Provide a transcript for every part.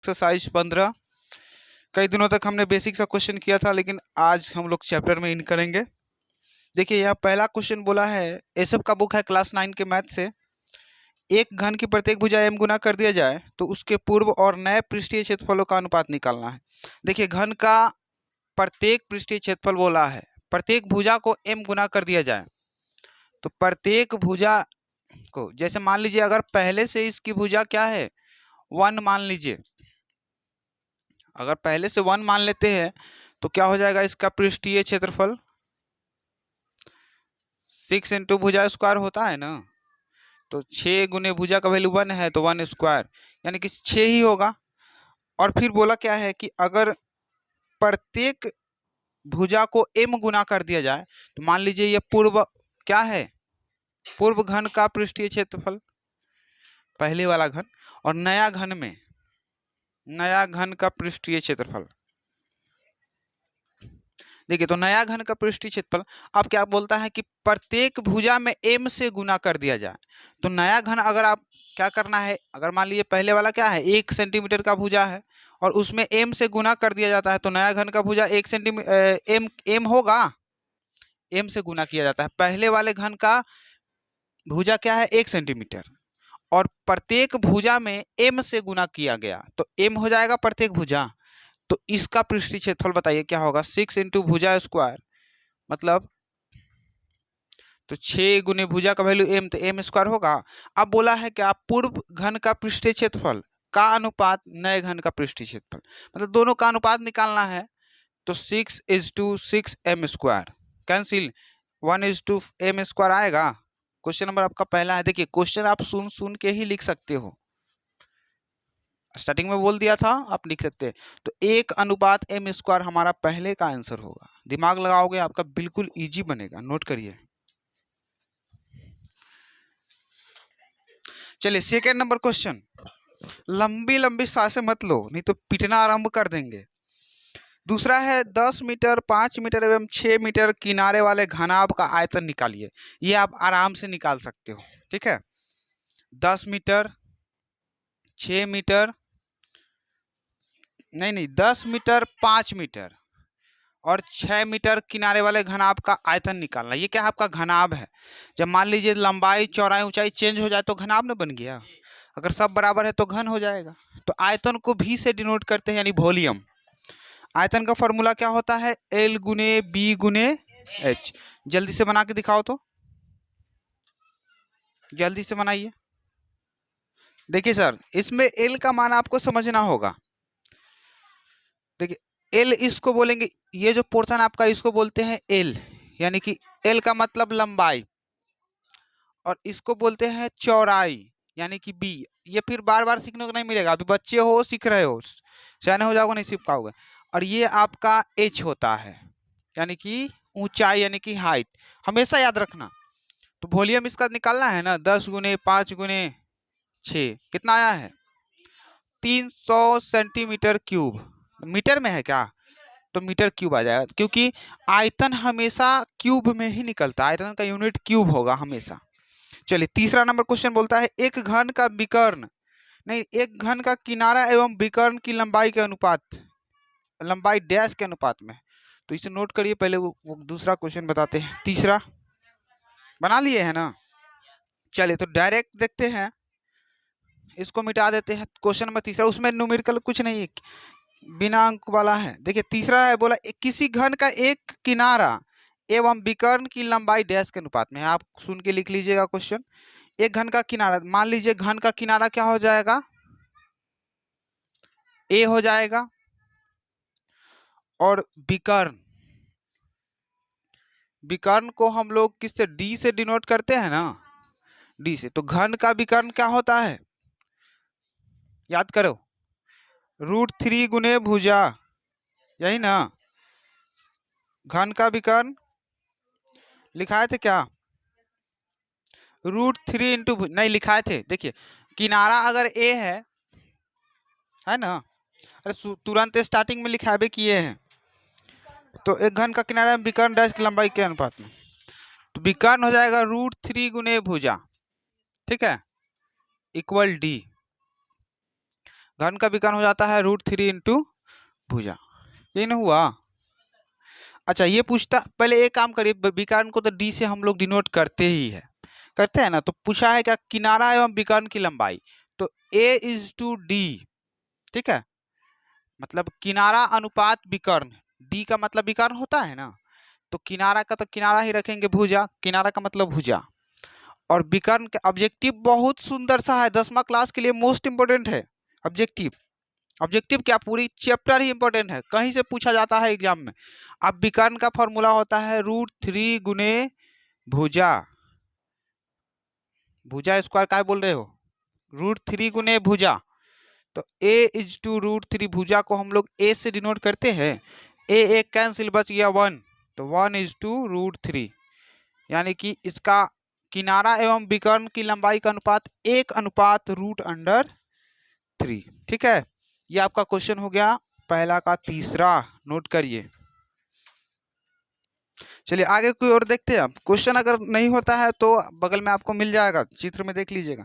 Exercise 15। कई दिनों तक हमने बेसिक सा क्वेश्चन किया था, लेकिन आज हम लोग चैप्टर में इन करेंगे। देखिए यहाँ पहला क्वेश्चन बोला है, ये सब का बुक है क्लास 9 के मैथ से। एक घन की प्रत्येक भुजा m गुना कर दिया जाए तो उसके पूर्व और नए पृष्ठीय क्षेत्रफलों का अनुपात निकालना है। देखिए घन का प्रत्येक पृष्ठीय क्षेत्रफल बोला है, प्रत्येक भुजा को m गुना कर दिया जाए तो प्रत्येक भुजा को, जैसे मान लीजिए अगर पहले से इसकी भुजा क्या है 1 मान लीजिए, अगर पहले से 1 मान लेते हैं तो क्या हो जाएगा इसका पृष्ठीय क्षेत्रफल 6 इंटू भुजा स्क्वायर होता है ना, तो 6 गुने भुजा का वैल्यू 1 है तो 1 स्क्वायर यानी कि 6 ही होगा। और फिर बोला क्या है कि अगर प्रत्येक भुजा को m गुना कर दिया जाए तो मान लीजिए ये पूर्व क्या है, पूर्व घन का पृष्ठीय क्षेत्रफल पहले वाला घन, और नया घन में नया घन का पृष्ठीय क्षेत्रफल। देखिए तो नया घन का पृष्ठीय क्षेत्रफल अब क्या बोलता है कि प्रत्येक भुजा में m से गुना कर दिया जाए। तो नया घन अगर आप क्या करना है, अगर मान लीजिए पहले वाला क्या है 1 सेंटीमीटर का भुजा है और उसमें m से गुना कर दिया जाता है, तो नया घन का भुजा 1 सेंटीमीटर m होगा, m से गुना किया जाता है। पहले वाले घन का भुजा क्या है 1 सेंटीमीटर और प्रत्येक भुजा में m से गुना किया गया तो m हो जाएगा प्रत्येक भुजा। तो इसका पृष्ठीय क्षेत्रफल बताइए क्या होगा, 6 इंटू भुजा स्क्वायर मतलब तो 6 गुने भुजा का वैल्यू m तो m स्क्वायर होगा। अब बोला है कि आप पूर्व घन का पृष्ठीय क्षेत्रफल का अनुपात नए घन का पृष्ठीय क्षेत्रफल, मतलब दोनों का अनुपात निकालना है। तो 6:6 m square cancel, 1:m square आएगा। क्वेश्चन नंबर आपका पहला है। देखिए क्वेश्चन आप सुन सुन के ही लिख सकते हो, स्टार्टिंग में बोल दिया था आप लिख सकते हैं। तो 1:m स्क्वायर हमारा पहले का आंसर होगा। दिमाग लगाओगे आपका बिल्कुल इजी बनेगा, नोट करिए। चलिए सेकेंड नंबर क्वेश्चन, लंबी लंबी सांसें मत लो नहीं तो पिटना आरंभ कर देंगे। दूसरा है 10 मीटर 5 मीटर एवं 6 मीटर किनारे वाले घनाभ का आयतन निकालिए। ये आप आराम से निकाल सकते हो, ठीक है। 10 मीटर 6 मीटर नहीं 10 मीटर 5 मीटर और 6 मीटर किनारे वाले घनाभ का आयतन निकालना। ये क्या आपका घनाभ है। जब मान लीजिए लंबाई चौड़ाई ऊंचाई चेंज हो जाए तो घनाभ ना बन गया, अगर सब बराबर है तो घन हो जाएगा। तो आयतन को भी से डिनोट करते हैं यानी वॉल्यूम। आयतन का फॉर्मूला क्या होता है, L गुने B गुने H। जल्दी से बना के दिखाओ तो, जल्दी से बनाइए। देखिए सर इसमें L का मान आपको समझना होगा। देखिए L इसको बोलेंगे, ये जो पोर्शन आपका इसको बोलते हैं L, यानी कि L का मतलब लंबाई, और इसको बोलते हैं चौड़ाई यानी कि B। ये फिर बार बार सीखने को नहीं मिलेगा, अभी बच्चे हो सीख रहे हो, सियाने हो जाओगे नहीं सीख पाओगे। और ये आपका H होता है यानी कि ऊंचाई यानी कि हाइट, हमेशा याद रखना। तो वॉल्यूम इसका निकालना है ना, 10 गुने 5 गुने 6 कितना आया है 300 सेंटीमीटर क्यूब। मीटर में है क्या, तो मीटर क्यूब आ जाएगा, क्योंकि आयतन हमेशा क्यूब में ही निकलता है, आयतन का यूनिट क्यूब होगा हमेशा। चलिए तीसरा नंबर क्वेश्चन बोलता है एक घन का विकर्ण नहीं एक घन का किनारा एवं विकर्ण की लंबाई के अनुपात, लंबाई डैश के अनुपात में। तो इसे नोट करिए, पहले वो दूसरा क्वेश्चन बताते हैं। तीसरा बना लिए है ना, चलिए तो डायरेक्ट देखते हैं, इसको मिटा देते हैं। क्वेश्चन नंबर तीसरा, उसमें न्यूमेरिकल कुछ नहीं है, बिना अंक वाला है। देखिए तीसरा है, बोला किसी घन का एक किनारा एवं विकर्ण की लंबाई डैश के अनुपात में है। आप सुन के लिख लीजिएगा क्वेश्चन। एक घन का किनारा, मान लीजिए घन का किनारा क्या हो जाएगा A हो जाएगा, और विकर्ण, विकर्ण को हम लोग किससे D से डिनोट करते हैं ना, D से। तो घन का विकर्ण क्या होता है, याद करो, √3 गुने भुजा, यही ना। घन का विकर्ण लिखाए थे क्या, √3 इंटू नहीं लिखाए थे। देखिए किनारा अगर A है ना, अरे तुरंत स्टार्टिंग में लिखावे किए हैं। तो एक घन का किनारा विकर्ण डैश की लंबाई के अनुपात में, तो विकर्ण हो जाएगा √3 गुने भुजा, ठीक है, इक्वल D। घन का विकर्ण हो जाता है √3 इंटू भुजा। ये नहीं हुआ? अच्छा ये पूछता, पहले एक काम करिए, विकर्ण को तो डी से हम लोग डिनोट करते ही है, करते हैं ना। तो पूछा है क्या, किनारा एवं विकर्ण की लंबाई, तो A/D, ठीक है, मतलब किनारा अनुपात विकर्ण, डी का मतलब विकर्ण होता है ना, तो किनारा का तो किनारा ही रखेंगे, भुजा, किनारा का मतलब भुजा, और विकर्ण का ऑब्जेक्टिव बहुत सुंदर सा है, 10वीं क्लास के लिए मोस्ट इंपोर्टेंट है ऑब्जेक्टिव। ऑब्जेक्टिव क्या, पूरी चैप्टर ही इंपॉर्टेंट है, कहीं से पूछा जाता है एग्जाम में। अब विकर्ण का फॉर्मूला होता है √3 गुने भुजा, भुजा स्क्वायर क्या बोल रहे हो, √3 गुने भुजा, तो A/√3, भुजा को हम लोग A से डिनोट करते हैं, A एक कैंसिल, बच गया 1, तो 1/√3, यानी कि इसका किनारा एवं विकर्ण की लंबाई का अनुपात 1/√3, ठीक है। ये आपका क्वेश्चन हो गया पहला का तीसरा, नोट करिए। चलिए आगे कोई और देखते हैं। आप क्वेश्चन अगर नहीं होता है तो बगल में आपको मिल जाएगा, चित्र में देख लीजिएगा,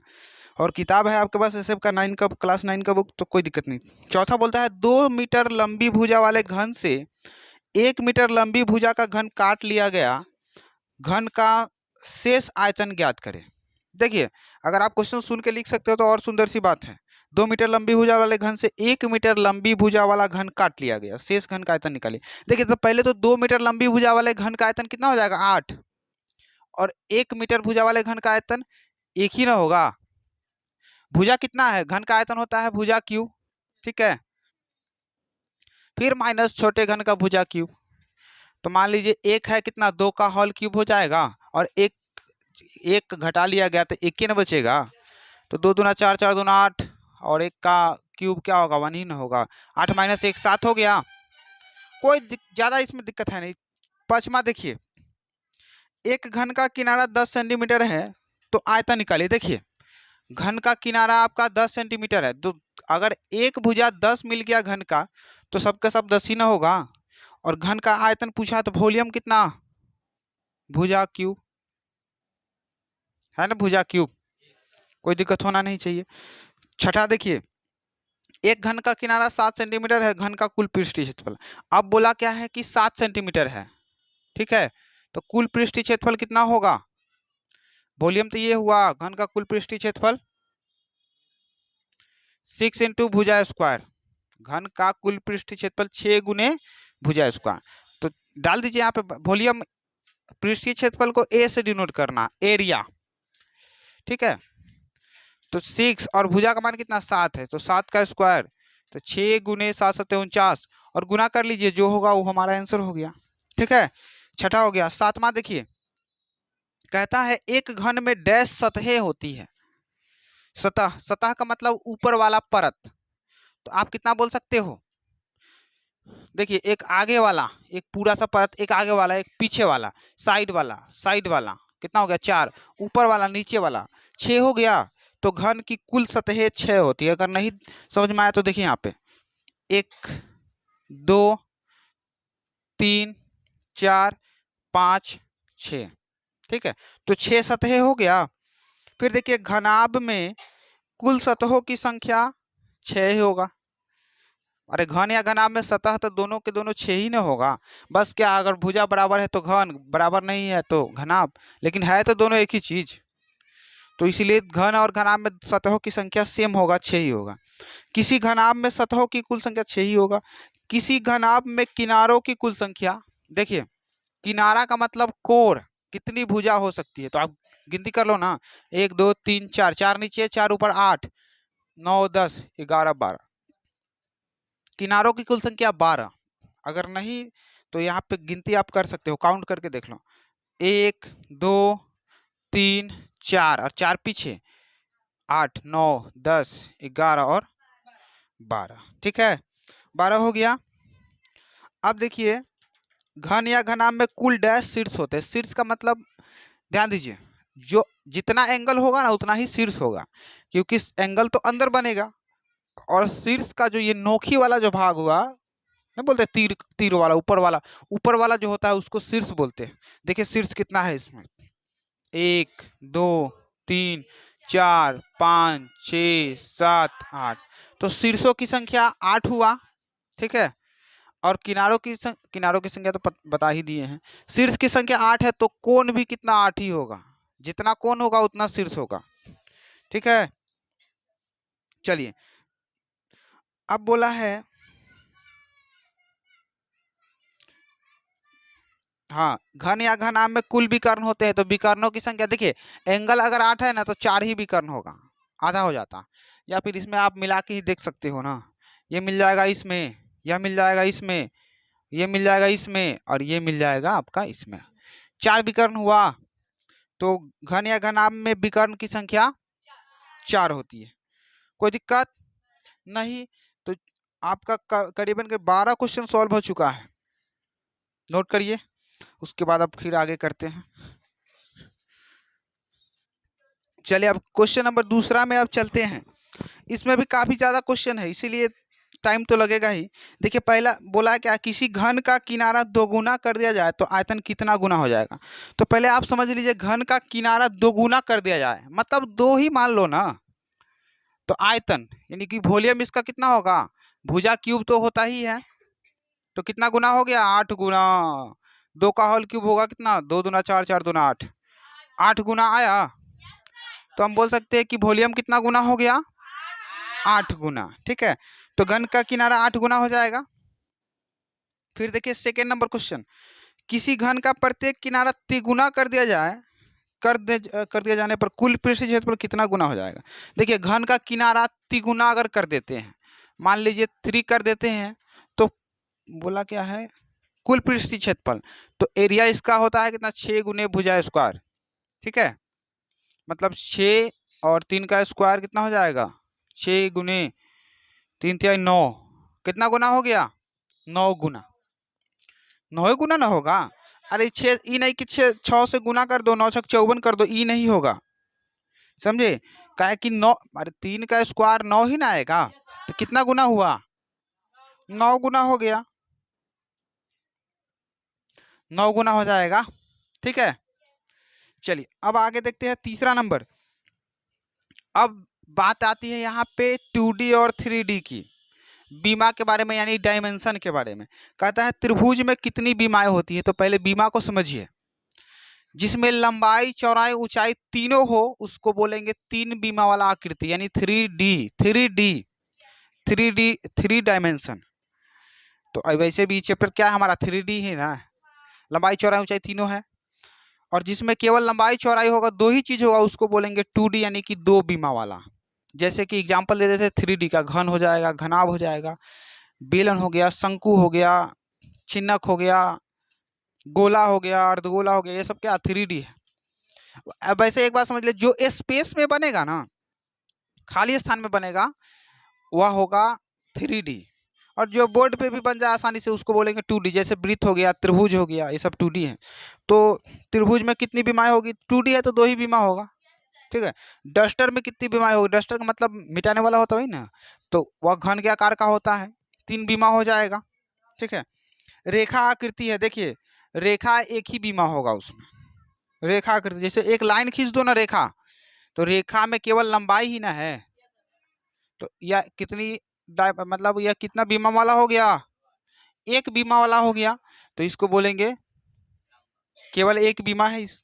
और किताब है आपके पास एसएफ का 9 का, क्लास 9 का बुक, तो कोई दिक्कत नहीं। चौथा बोलता है 2 मीटर लंबी भुजा वाले घन से 1 मीटर लंबी भुजा का घन काट लिया गया, घन का शेष आयतन ज्ञात करें। देखिए अगर आप क्वेश्चन सुन के लिख सकते हो तो और सुंदर सी बात है। 2 मीटर लंबी भुजा वाले घन से 1 मीटर लंबी भुजा वाला घन काट लिया गया, शेष घन का आयतन निकालिए। देखिए तो पहले तो 2 मीटर लंबी भुजा वाले घन का आयतन कितना हो जाएगा, 8, और 1 मीटर भुजा वाले घन का आयतन एक ही ना होगा, भुजा कितना है, घन का आयतन होता है भुजा क्यूब, ठीक है, फिर माइनस छोटे घन का भुजा क्यूब, तो मान लीजिए एक है कितना, 2 का होल क्यूब हो जाएगा, और एक घटा लिया गया तो एक ही ना बचेगा, तो 2 दूना 4, 4 दूना 8, और एक का क्यूब क्या होगा, 1 ही ना होगा, 8 - 1 7 हो गया, कोई ज़्यादा इसमें दिक्कत है नहीं। पांचवा देखिए, एक घन का किनारा 10 सेंटीमीटर है, तो आयतन निकालिए। देखिए घन का किनारा आपका 10 सेंटीमीटर है, तो अगर एक भुजा 10 मिल गया घन का, तो सबका सब 10 ही ना होगा, और घन का आयतन पूछा तो वॉल्यूम कितना, भुजा क्यूब, है ना, भुजा क्यूब, कोई दिक्कत होना नहीं चाहिए। छठा देखिए, एक घन का किनारा 7 सेंटीमीटर है, घन का कुल पृष्ठीय क्षेत्रफल, अब बोला क्या है कि 7 सेंटीमीटर है, ठीक है, तो कुल पृष्ठीय क्षेत्रफल कितना होगा, वॉल्यूम तो ये हुआ, घन का कुल पृष्ठीय क्षेत्रफल 6 इंटू भुजा स्क्वायर, घन का कुल पृष्ठीय क्षेत्रफल 6 गुने भुजा स्क्वायर, तो डाल दीजिए यहाँ पे वॉल्यूम, पृष्ठीय क्षेत्रफल को ए से डिनोट करना, एरिया, ठीक है, तो 6 और भुजा का मान कितना 7 है, तो 7 का स्क्वायर, तो 6 गुने 7 7 49, और गुना कर लीजिए, जो होगा वो हमारा आंसर हो गया, ठीक है। छठा हो गया। सातवां देखिए, कहता है एक घन में डैश सतहें होती है, सतह, सतह का मतलब ऊपर वाला परत, तो आप कितना बोल सकते हो, देखिए एक आगे वाला, एक पूरा सा परत, एक आगे वाला, एक पीछे वाला, साइड वाला, साइड वाला कितना हो गया 4, ऊपर वाला, नीचे वाला 6 हो गया, तो घन की कुल सतहें 6 होती है। अगर नहीं समझ में आया तो देखिए यहाँ पे 1 2 3 4 5 6, ठीक है, तो 6 सतहें हो गया। फिर देखिए घनाभ में कुल सतहों की संख्या 6 ही होगा, अरे घन या घनाभ में सतह तो दोनों के दोनों 6 ही ना होगा, बस क्या अगर भुजा बराबर है तो घन, बराबर नहीं है तो घनाभ, लेकिन है तो दोनों एक ही चीज, तो इसीलिए घन और घनाभ में सतहों की संख्या सेम होगा, 6 ही होगा। किसी घनाभ में सतहों की कुल संख्या 6 ही होगा, किसी घनाभ में किनारों की कुल संख्या, देखिए किनारा का मतलब कोर, कितनी भुजा हो सकती है, तो आप गिनती कर लो ना, 1 2 3 4, 4 नीचे 4 ऊपर 8 9 10 11 12, किनारों की कुल संख्या 12, अगर नहीं तो यहाँ पे गिनती आप कर सकते हो, काउंट करके देख लो, 1 2 3 4, और 4 पीछे 8 9 10 11 और 12, ठीक है, 12 हो गया। अब देखिए घन या घनाभ में कुल डैश शीर्ष होते हैं, शीर्ष का मतलब ध्यान दीजिए, जो जितना एंगल होगा ना उतना ही शीर्ष होगा, क्योंकि एंगल तो अंदर बनेगा, और शीर्ष का जो ये नोखी वाला जो भाग हुआ, नहीं बोलते तीर, तीर वाला, ऊपर वाला जो होता है उसको शीर्ष बोलते हैं। देखिए शीर्ष कितना है इसमें, 1 2 3 4 5 6 7 8। तो शीर्षों की संख्या 8 हुआ, ठीक है। और किनारों की संख्या तो बता ही दिए हैं। शीर्ष की संख्या 8 है तो कोण भी कितना 8 ही होगा, जितना कोण होगा उतना शीर्ष होगा, ठीक है। चलिए अब बोला है, हाँ, घन या घनाभ में कुल विकर्ण होते हैं तो विकर्णों की संख्या देखिए, एंगल अगर 8 है ना तो 4 ही विकर्ण होगा, आधा हो जाता। या फिर इसमें आप मिला के ही देख सकते हो ना, ये मिल जाएगा इसमें, यह मिल जाएगा इसमें, ये मिल जाएगा इसमें, और ये मिल जाएगा आपका इसमें। 4 विकर्ण हुआ। तो घन या घनाभ में विकर्ण की संख्या 4 होती है। कोई दिक्कत नहीं। तो आपका करीबन के 12 क्वेश्चन सॉल्व हो चुका है, नोट करिए। उसके बाद अब फिर आगे करते हैं। चलिए अब क्वेश्चन नंबर दूसरा में अब चलते हैं। इसमें भी काफी ज्यादा क्वेश्चन है, इसीलिए टाइम तो लगेगा ही। देखिए पहला बोला क्या, किसी घन का किनारा दोगुना कर दिया जाए तो आयतन कितना गुना हो जाएगा। तो पहले आप समझ लीजिए, घन का किनारा दोगुना कर दिया जाए मतलब 2 ही मान लो ना, तो आयतन यानी कि वॉल्यूम इसका कितना होगा, भुजा क्यूब तो होता ही है, तो कितना गुना हो गया, 8 गुना। 2 का होल क्यूब होगा कितना, 2 दूना 4, 4 दूना 8, 8 गुना आया। तो हम बोल सकते हैं कि वॉल्यूम कितना गुना हो गया, 8 गुना, ठीक है। तो घन का किनारा 8 गुना हो जाएगा। फिर देखिए सेकेंड नंबर क्वेश्चन, किसी घन का प्रत्येक किनारा तिगुना कर दिया जाए, कर दिया जाने पर कुल पृष्ठीय क्षेत्रफल कितना गुना हो जाएगा। देखिए घन का किनारा तिगुना अगर कर देते हैं, मान लीजिए 3 कर देते हैं, तो बोला क्या है, कुल पृष्ठीय क्षेत्रफल, तो एरिया इसका होता है कितना, 6 गुने भुजा स्क्वायर, ठीक है। मतलब 6 और 3 का स्क्वायर कितना हो जाएगा, 6 गुने 3 तिहाई 9, कितना गुना हो गया, 9 गुना। 9 गुना ना होगा, अरे 6 ई नहीं कि 6 से गुना कर दो, 9 6 54 कर दो, ई नहीं होगा, समझे। काहे कि 9, अरे 3 का स्क्वायर 9 ही ना आएगा, तो कितना गुना हुआ, 9 गुना हो गया, 9 गुना हो जाएगा, ठीक है। चलिए अब आगे देखते हैं तीसरा नंबर। अब बात आती है यहाँ पे 2D और 3D की, बीमा के बारे में यानी डायमेंशन के बारे में। कहता है त्रिभुज में कितनी बीमाएं होती है। तो पहले बीमा को समझिए, जिसमें लंबाई चौड़ाई ऊंचाई तीनों हो उसको बोलेंगे 3 बीमा वाला आकृति, यानी 3 डायमेंशन। तो वैसे भी चैप्टर क्या है हमारा, 3D है ना, लंबाई चौड़ाई ऊंचाई तीनों है। और जिसमें केवल लंबाई चौड़ाई होगा, 2 ही चीज होगा, उसको बोलेंगे 2D यानी कि 2 बीमा वाला। जैसे कि एग्जाम्पल दे देते 3D का, घन हो जाएगा, घनाभ हो जाएगा, बेलन हो गया, शंकु हो गया, छिन्नक हो गया, गोला हो गया, अर्धगोला हो गया, ये सब क्या 3D है। अब वैसे एक बात समझ ले, जो स्पेस में बनेगा ना, खाली स्थान में बनेगा, वह होगा 3D। और जो बोर्ड पे भी बन जाए आसानी से उसको बोलेंगे 2D। जैसे वृत्त हो गया, त्रिभुज हो गया, ये सब 2D है। तो त्रिभुज में कितनी बीमाएं होगी, 2D है तो 2 ही बीमा होगा, ठीक है। डस्टर में कितनी बीमाएं होगी, डस्टर का मतलब मिटाने वाला होता है ना, तो वह घन के आकार का होता है, 3 बीमा हो जाएगा, ठीक है। रेखा आकृति है, देखिए रेखा एक ही बीमा होगा उसमें, रेखा आकृति जैसे एक लाइन खींच दो ना रेखा, तो रेखा में केवल लंबाई ही ना है, तो यह कितनी मतलब यह कितना बीमा वाला हो गया, एक बीमा वाला हो गया, तो इसको बोलेंगे केवल एक बीमा है इस।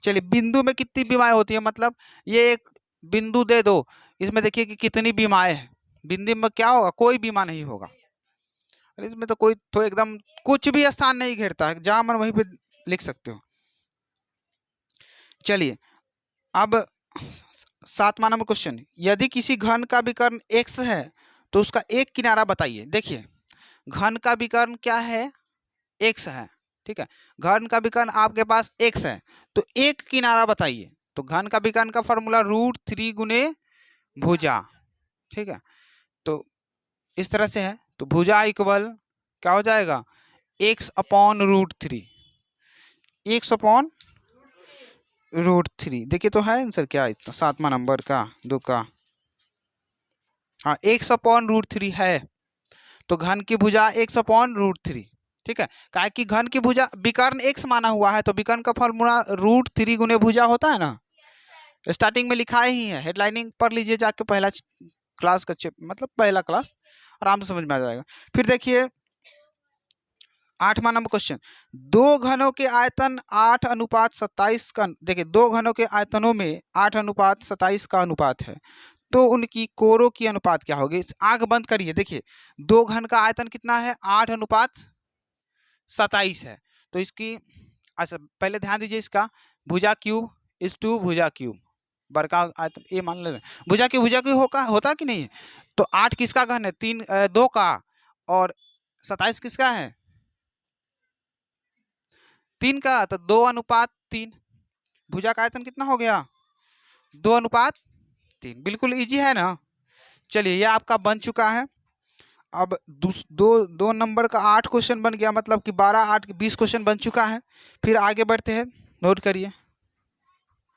चलिए बिंदु में कितनी बीमाएं होती है, मतलब ये एक बिंदु दे दो, इसमें देखिए कि कितनी बीमाएं हैं। बिंदु में क्या होगा, कोई बीमा नहीं होगा, इसमें तो कोई तो एकदम कुछ भी स्थान नहीं घेरता है, जहां मन वहीं पे लिख सकते हो। चलिए अब 7वां नंबर क्वेश्चन, यदि किसी घन का विकर्ण x है तो उसका एक किनारा बताइए। देखिए घन का विकर्ण क्या है, x है, ठीक है। घन का विकर्ण आपके पास x है, तो एक किनारा बताइए। तो घन का विकर्ण का फॉर्मूला √3 गुने भुजा, ठीक है। तो इस तरह से है, तो भुजा इक्वल क्या हो जाएगा, x/√3, x/√3। देखिए तो है आंसर क्या इतना, 7वां नंबर का 2 का, हाँ x/√3 है। तो घन की भुजा x/√3, ठीक है। काहे कि घन की भुजा विकर्ण x माना हुआ है, तो विकर्ण का फॉर्मूला √3 गुने भुजा होता है ना, स्टार्टिंग में लिखा ही है, हेडलाइनिंग पढ़ लीजिए जाके, पहला क्लास का मतलब पहला क्लास आराम से समझ में आ जाएगा। फिर देखिए 8वां नंबर क्वेश्चन, दो घनों के आयतन 8:27 का, देखिए दो घनों के आयतनों में 8:27 का अनुपात है, तो उनकी कोरों की अनुपात क्या होगी। आंख बंद करिए, देखिए दो घन का आयतन कितना है, 8:27 है, तो इसकी, अच्छा पहले ध्यान दीजिए, इसका भुजा क्यूब इस टू भुजा क्यूब, बड़का आयतन ए मान लेना, भुजा क्यूब होता कि नहीं है, तो 8 किसका घन है, 2 का, और 27 किसका है, 3 का, तो 2:3। भुजा का आयतन कितना हो गया, 2:3। बिल्कुल इजी है ना। चलिए ये आपका बन चुका है। अब दो नंबर का 8 क्वेश्चन बन गया, मतलब कि 12 8 20 क्वेश्चन बन चुका है। फिर आगे बढ़ते हैं, नोट करिए।